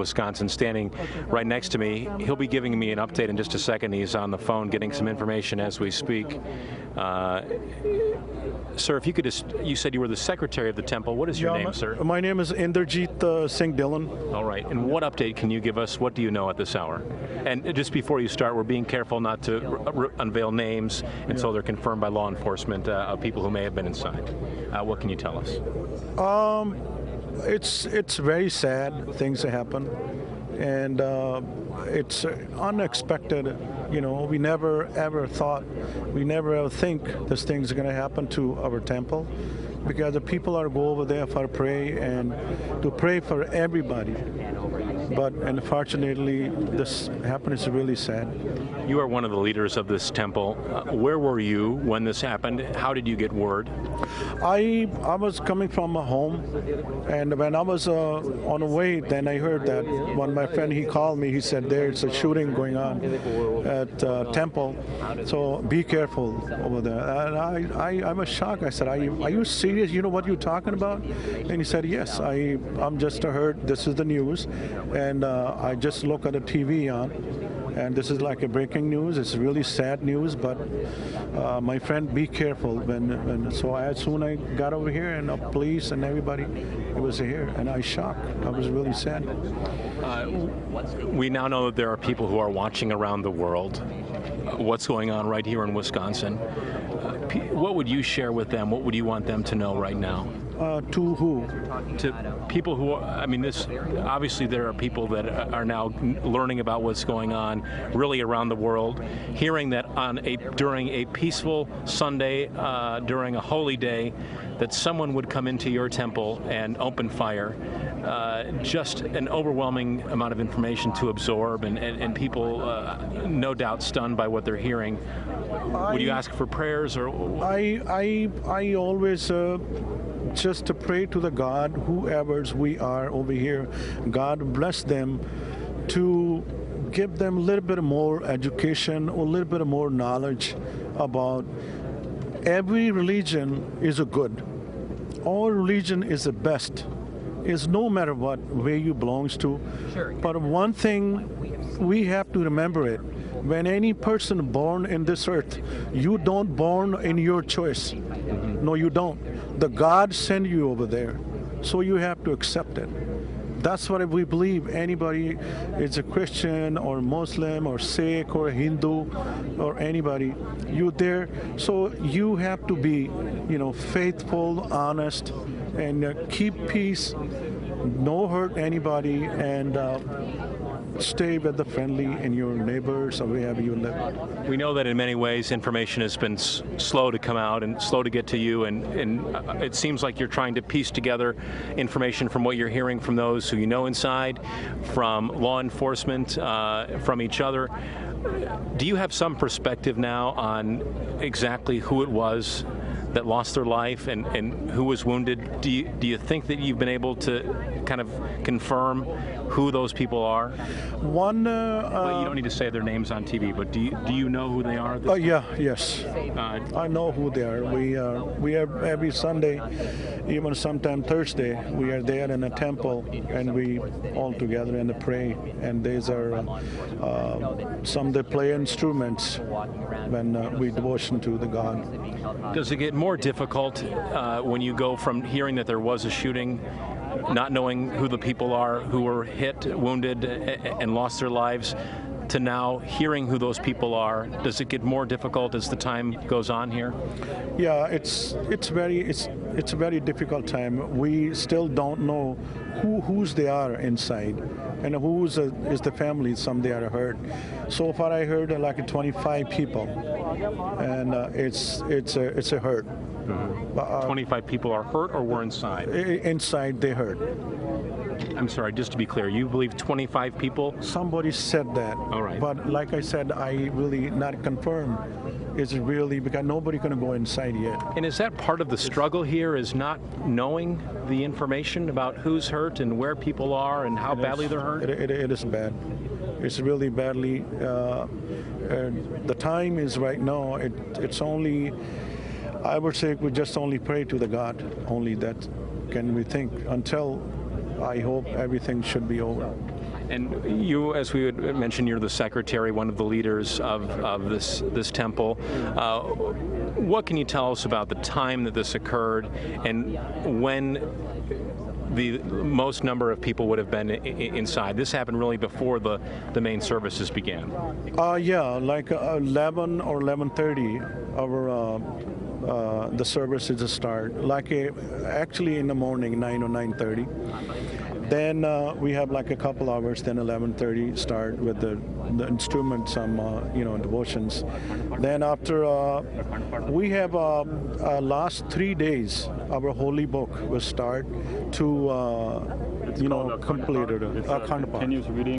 Wisconsin, standing right next to me. He'll be giving me an update in just a second. He's on the phone getting some information as we speak. Sir, if you could just, you said you were the secretary of the temple. What is your name, sir? My name is Inderjeet Singh Dillon. All right. And what update can you give us? What do you know at this hour? And just before you start, we're being careful not to unveil names until they're confirmed by law enforcement of people who may have been inside. What can you tell us? It's very sad things that happen, and it's unexpected. You know, we never ever thought, we never ever think this thing's going to happen to our temple, because the people are go over there for pray and to pray for everybody. But unfortunately, this happened. It's really sad. You are one of the leaders of this temple. Where were you when this happened? How did you get word? I was coming from home, and when I was on the way, then I heard that when my friend, he called me, he said there's a shooting going on at temple, so be careful over there. And I was shocked. I said, are you serious? You know what you're talking about? And he said, yes, I'm just heard this is the news, and I just look at the TV on, and this is like a breaking news. It's really sad news, but my friend, be careful. So as soon I got over here, and the police and everybody, it was here, and I was shocked. I was really sad. We now know that there are people who are watching around the world what's going on right here in Wisconsin. What would you share with them? What would you want them to know right now? To who? To people who, I mean, this, obviously there are people that are now learning about what's going on really around the world, hearing that during a peaceful Sunday, during a holy day, that someone would come into your temple and open fire. Just an overwhelming amount of information to absorb, and people no doubt stunned by what they're hearing. Would you ask for prayers, or? I always just to pray to the God, whoever's we are over here, God bless them, to give them a little bit more education or a little bit more knowledge about every religion is a good. All religion is the best. Is no matter what where you belongs to. Sure. But one thing we have to remember it. When any person born in this earth, you don't born in your choice. No, you don't. The God sent you over there, so you have to accept it. That's what we believe. Anybody is a Christian or Muslim or Sikh or Hindu or anybody, you're there. So you have to be, faithful, honest, and keep peace, no hurt anybody, and stay with the friendly and your neighbors or wherever you live. We know that in many ways information has been slow to come out and slow to get to you, and it seems like you're trying to piece together information from what you're hearing from those who you know inside, from law enforcement, from each other. Do you have some perspective now on exactly who it was that lost their life and who was wounded? Do you think that you've been able to kind of confirm who those people are? One. Well, you don't need to say their names on TV, but do you know who they are? Yes. I know who they are. We are every Sunday, even sometime Thursday, we are there in a temple, and we all together and pray. And these are some they play instruments when we devotion to the God. Does it get more difficult when you go from hearing that there was a shooting, not knowing who the people are who were hit, wounded, and lost their lives, to now hearing who those people are? Does it get more difficult as the time goes on here? Yeah, it's a very difficult time. We still don't know whose they are inside, and whose is the family. Some they are hurt. So far, I heard like 25 people, and it's a hurt. Mm-hmm. 25 people are hurt or were inside? Inside, they hurt. I'm sorry, just to be clear, you believe 25 people? Somebody said that. All right. But like I said, I really not confirmed. It's really because nobody going to go inside yet. And is that part of the struggle here, is not knowing the information about who's hurt and where people are and how badly they're hurt? It is bad. It's really badly. The time is right now. It's only, I would say, we just only pray to the God. Only that can we think until I hope everything should be over. And you, as we had mentioned, you're the secretary, one of the leaders of this temple. What can you tell us about the time that this occurred and when the most number of people would have been inside? This happened really before the main services began. Yeah, like 11 or 11:30, the services start. Like actually in the morning, 9 or 9:30. Then we have like a couple hours. Then 11:30 start with the instruments, some devotions. Then after we have last 3 days, our holy book will start to complete it. Continuous reading.